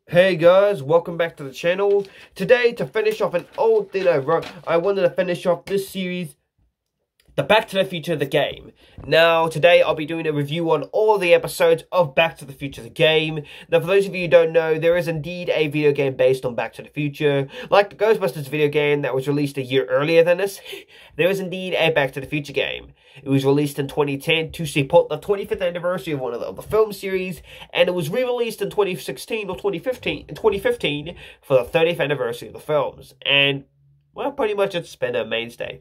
Hey guys, welcome back to the channel. Today, to finish off an old thing I wrote, I wanted to finish off this series, the Back to the Future the game. Now, today I'll be doing a review on all the episodes of Back to the Future the game. Now, for those of you who don't know, there is indeed a video game based on Back to the Future. Like the Ghostbusters video game that was released a year earlier than this, there is indeed a Back to the Future game. It was released in 2010 to support the 25th anniversary of one of the film series, and it was re-released in 2016 or 2015 for the 30th anniversary of the films. And, well, pretty much it's been a mainstay.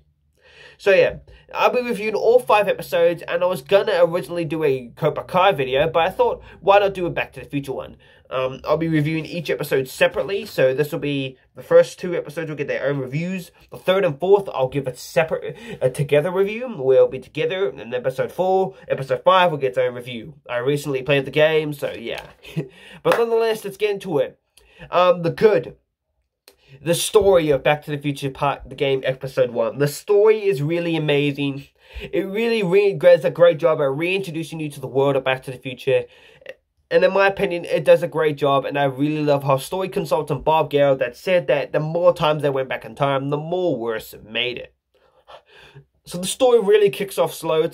So yeah, I'll be reviewing all 5 episodes, and I was gonna originally do a Cobra Kai video, but I thought, why not do a Back to the Future one? I'll be reviewing each episode separately, so this will be, the first 2 episodes will get their own reviews. The 3rd and 4th, I'll give a separate, together review. We'll be together, and episode 5 will get its own review. I recently played the game, so yeah. But nonetheless, let's get into it. The story of Back to the Future the game episode 1. The story is really amazing. It really does a great job at reintroducing you to the world of Back to the Future. And in my opinion, it does a great job. And I really love how story consultant Bob Gale that said that the more times they went back in time, the more worse it made it. So the story really kicks off slow.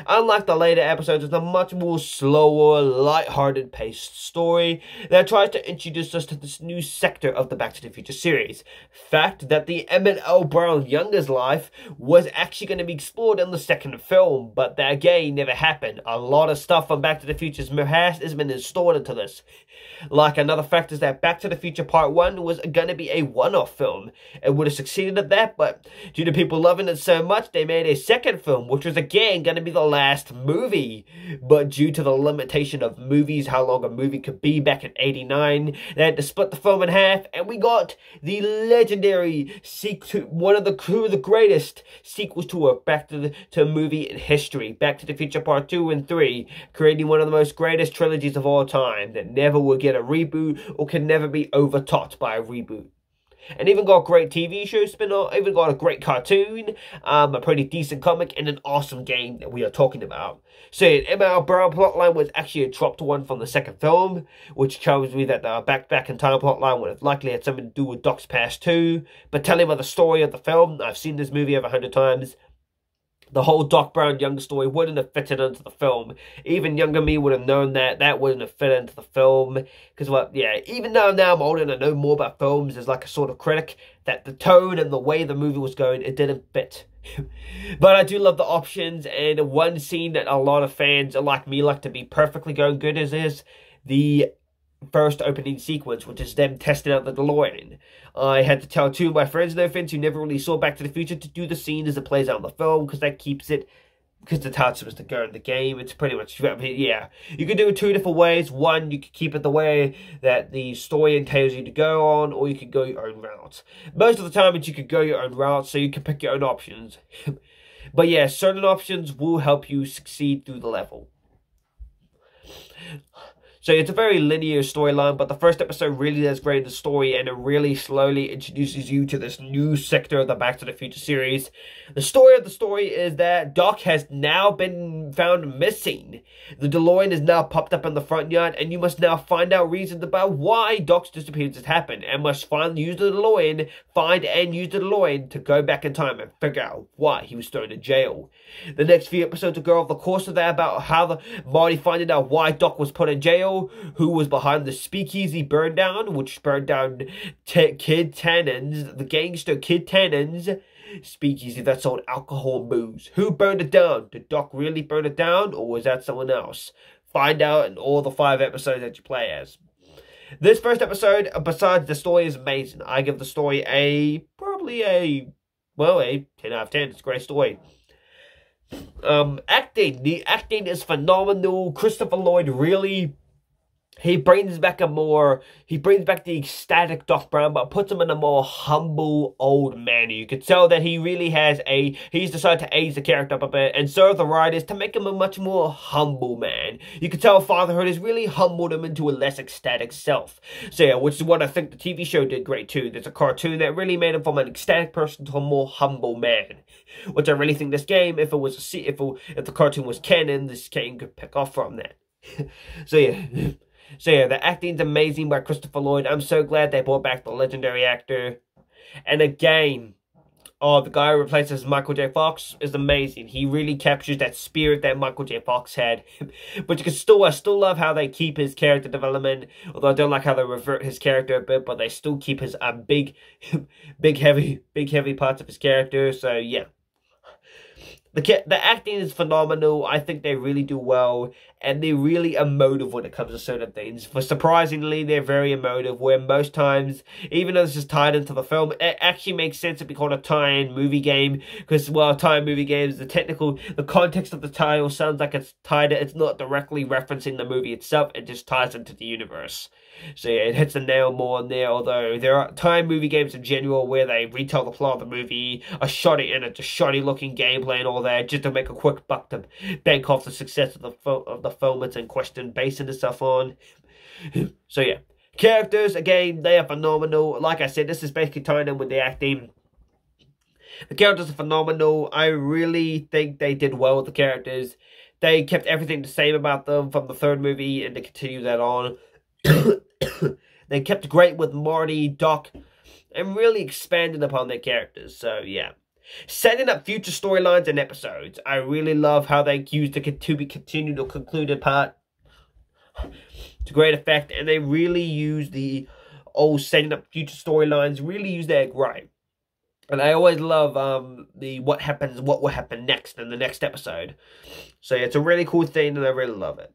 Unlike the later episodes, it's a much more slower, light-hearted paced story that tries to introduce us to this new sector of the Back to the Future series. Fact that the Emmett L. Brown Younger's life was actually going to be explored in the second film, but that again never happened. A lot of stuff from Back to the Future's has been installed into this. Like, another fact is that Back to the Future Part 1 was going to be a one-off film. It would have succeeded at that, but due to people loving it so much, they made a second film, which was again going to be the last movie. But due to the limitation of movies, how long a movie could be back in '89, they had to split the film in half, and we got the legendary sequel, one of the greatest sequels to a movie in history, Back to the Future Part 2 and 3, creating one of the most greatest trilogies of all time that never will get a reboot or can never be overtopped by a reboot. And even got a great TV show spin-off, even got a great cartoon, a pretty decent comic, and an awesome game that we are talking about. So, ML Brown plotline was actually a dropped one from the second film, which tells me that the back in time plotline would have likely had something to do with Doc's past too. But telling about the story of the film, I've seen this movie over 100 times. The whole Doc Brown young story wouldn't have fitted into the film. Even younger me would have known that wouldn't have fit into the film. Because, well, yeah, even though now I'm older and I know more about films as like a sort of critic, that the tone and the way the movie was going, it didn't fit. But I do love the options, and one scene that a lot of fans like me like to be perfectly going good is the first opening sequence, which is them testing out the DeLorean. I had to tell 2 of my friends, no offense, who never really saw Back to the Future, to do the scene as it plays out in the film, because that keeps it, because that's how it's supposed to go in the game. It's pretty much, yeah. You can do it 2 different ways. One, you could keep it the way that the story entails you to go on, or you could go your own route. Most of the time, you could go your own route, so you can pick your own options. But yeah, certain options will help you succeed through the level. So it's a very linear storyline, but the first episode really does great the story, and it really slowly introduces you to this new sector of the Back to the Future series. The story of the story is that Doc has now been found missing. The DeLorean is now popped up in the front yard, and you must now find out reasons about why Doc's disappearance has happened, and must find and use the DeLorean to go back in time and figure out why he was thrown in jail. The next few episodes will go over the course of that about how Marty finding out why Doc was put in jail, who was behind the speakeasy burn down, which burned down Kid Tannen's, the gangster Kid Tannen's speakeasy that sold alcohol and booze. Who burned it down? Did Doc really burn it down, or was that someone else? Find out in all the 5 episodes that you play as. This first episode, besides the story, is amazing. I give the story probably a 10 out of 10. It's a great story. The acting is phenomenal. Christopher Lloyd really, he brings back the ecstatic Doc Brown, but puts him in a more humble old man. You could tell that he really he's decided to age the character up a bit, and so have the writers to make him a much more humble man. You could tell fatherhood has really humbled him into a less ecstatic self. So yeah, which is what I think the TV show did great too. There's a cartoon that really made him from an ecstatic person to a more humble man. Which I really think this game, if the cartoon was canon, this game could pick off from that. So yeah. So yeah, the acting's amazing by Christopher Lloyd. I'm so glad they brought back the legendary actor. And again, the guy who replaces Michael J. Fox is amazing. He really captures that spirit that Michael J. Fox had. But you can I still love how they keep his character development. Although I don't like how they revert his character a bit, but they still keep his big heavy parts of his character. So yeah. The acting is phenomenal. I think they really do well, and they're really emotive when it comes to certain things. For surprisingly, they're very emotive, where most times, even though this is tied into the film, it actually makes sense to be called a tie-in movie game, because, well, tie-in movie games, the context of the title sounds like it's not directly referencing the movie itself, it just ties into the universe. So yeah, it hits the nail more on there, although there are time movie games in general where they retell the plot of the movie, a shoddy looking gameplay and all that, just to make a quick buck to bank off the success of the film it's in question, basing itself on. So yeah, characters, again, they are phenomenal. Like I said, this is basically tying in with the acting. The characters are phenomenal. I really think they did well with the characters. They kept everything the same about them from the third movie, and they continue that on. They kept great with Marty, Doc, and really expanded upon their characters. So yeah, setting up future storylines and episodes. I really love how they used the to be continued or concluded part to great effect, and they really use the setting up future storylines. Really use that right. And I always love what will happen next in the next episode. So yeah, it's a really cool thing, and I really love it.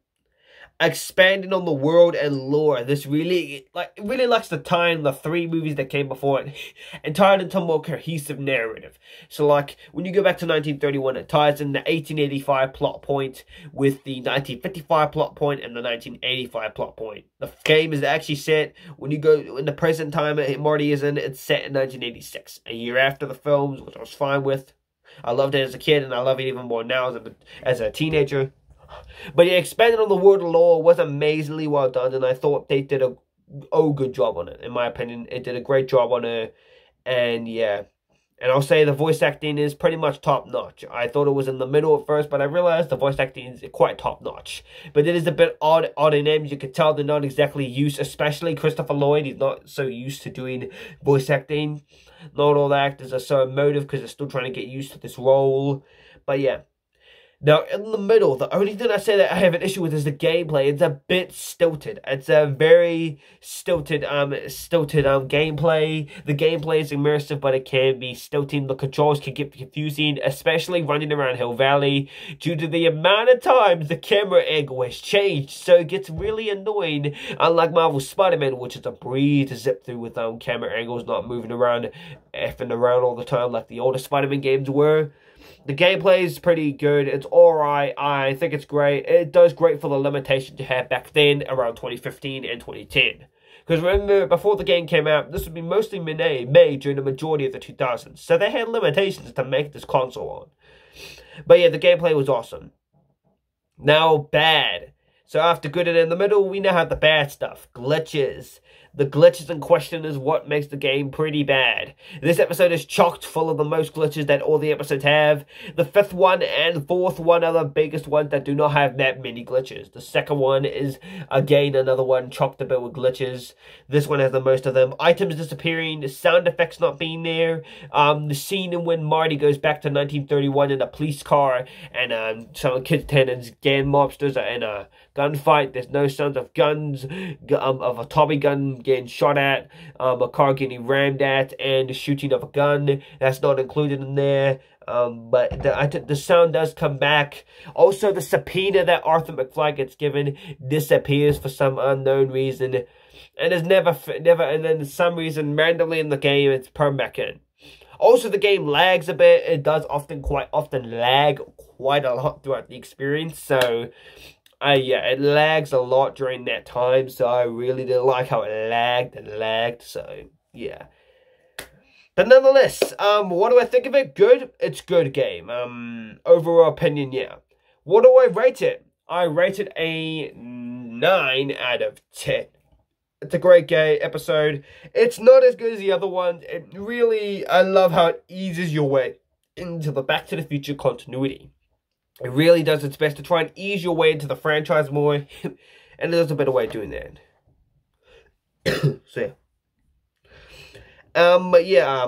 Expanding on the world and lore. This really likes to tie in the 3 movies that came before it and tie it into a more cohesive narrative. So like when you go back to 1931, it ties in the 1885 plot point with the 1955 plot point and the 1985 plot point. The game is actually set when you go in the present time Marty is in. It's set in 1986, a year after the films, which I was fine with. I loved it as a kid, and I love it even more now as a teenager. But yeah, expanding on the world of lore was amazingly well done, and I thought they did a good job on it. In my opinion, it did a great job on it, and yeah. And I'll say the voice acting is pretty much top-notch. I thought it was in the middle at first, but I realized the voice acting is quite top-notch. But it is a bit odd in names. You can tell they're not exactly used, especially Christopher Lloyd. He's not so used to doing voice acting. Not all the actors are so emotive because they're still trying to get used to this role. But yeah. Now, in the middle, the only thing I say that I have an issue with is the gameplay. It's a bit stilted. It's a very stilted gameplay. The gameplay is immersive, but it can be stilting. The controls can get confusing, especially running around Hill Valley, due to the amount of times the camera angle has changed. So it gets really annoying, unlike Marvel's Spider-Man, which is a breeze to zip through with camera angles, not moving around, effing around all the time like the older Spider-Man games were. The gameplay is pretty good. It's alright. I think it's great. It does great for the limitations you had back then, around 2015 and 2010. Because remember, before the game came out, this would be mostly made during the majority of the 2000s. So they had limitations to make this console on. But yeah, the gameplay was awesome. Now, bad. So after good and in the middle, we now have the bad stuff. Glitches. The glitches in question is what makes the game pretty bad. This episode is chocked full of the most glitches that all the episodes have. The 5th one and 4th one are the biggest ones that do not have that many glitches. The 2nd one is, again, another one chocked a bit with glitches. This one has the most of them. Items disappearing, the sound effects not being there. The scene in when Marty goes back to 1931 in a police car and some kids attendants, gang mobsters are in a gunfight. There's no sounds of guns, of a Tommy gun getting shot at, a car getting rammed at, and the shooting of a gun. That's not included in there. But the sound does come back. Also, the subpoena that Arthur McFly gets given disappears for some unknown reason, and is never, and then for some reason randomly in the game it's permac in. Also, the game lags a bit. It does quite often lag quite a lot throughout the experience. So. Yeah, it lags a lot during that time, so I really didn't like how it lagged, so, yeah. But nonetheless, what do I think of it? Good? It's good game. Overall opinion, yeah. What do I rate it? I rate it a 9 out of 10. It's a great episode. It's not as good as the other ones. I love how it eases your way into the Back to the Future continuity. It really does its best to try and ease your way into the franchise more. And there's a better way of doing that. So yeah. But yeah,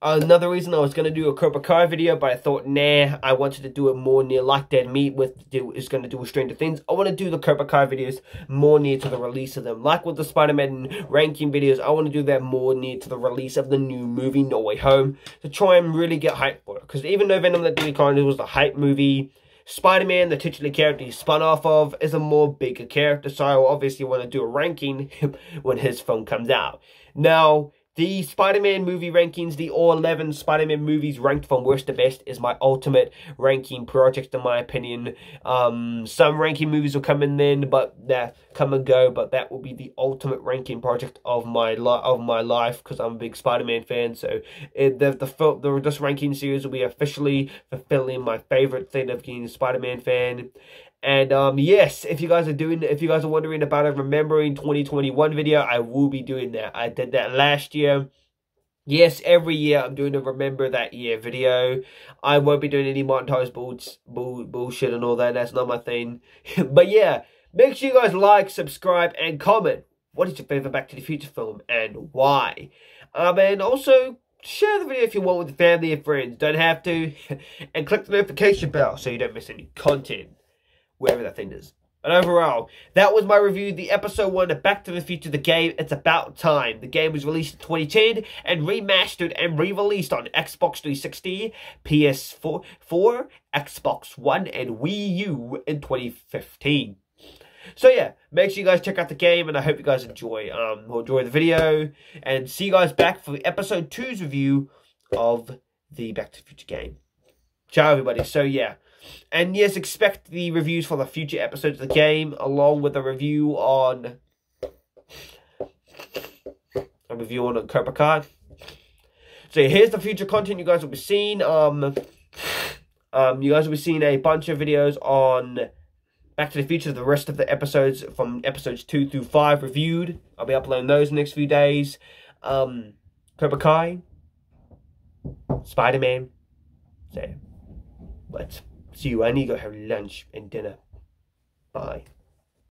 another reason I was gonna do a Cobra Kai video, but I thought, nah, I wanted to do it more near Like Dead Meat is gonna do with Stranger Things. I want to do the Cobra Kai videos more near to the release of them. Like with the Spider-Man ranking videos, I want to do that more near to the release of the new movie, No Way Home, to try and really get hype for it. Because even though Venom Let There Be Carnage was the hype movie, Spider-Man, the titular character he's spun off of, is a more bigger character, so I obviously want to do a ranking when his film comes out. Now, the Spider-Man movie rankings, the all 11 Spider-Man movies ranked from worst to best, is my ultimate ranking project, in my opinion. Some ranking movies will come in then, but come and go. But that will be the ultimate ranking project of my life, because I'm a big Spider-Man fan. So this ranking series will be officially fulfilling my favorite thing of being a Spider-Man fan. And yes, if you guys are wondering about a Remembering 2021 video, I will be doing that. I did that last year. Yes, every year I'm doing a Remember That Year video. I won't be doing any montage bullshit and all that. That's not my thing. But yeah, make sure you guys like, subscribe, and comment. What is your favorite Back to the Future film and why? And also, share the video if you want with family and friends. Don't have to. And click the notification bell so you don't miss any content. Wherever that thing is. But overall, that was my review, the episode 1 of Back to the Future, the game. It's about time. The game was released in 2010 and remastered and re-released on Xbox 360, PS4, Xbox One, and Wii U in 2015. So yeah, make sure you guys check out the game, and I hope you guys enjoy the video. And see you guys back for the episode 2's review of the Back to the Future game. Ciao, everybody. So yeah. And yes, expect the reviews for the future episodes of the game, along with a review on Cobra Kai. So here's the future content you guys will be seeing. You guys will be seeing a bunch of videos on Back to the Future, the rest of the episodes from episodes 2 through 5 reviewed. I'll be uploading those in the next few days. Cobra Kai, Spider-Man. So let's see you. I need to go have lunch and dinner. Bye.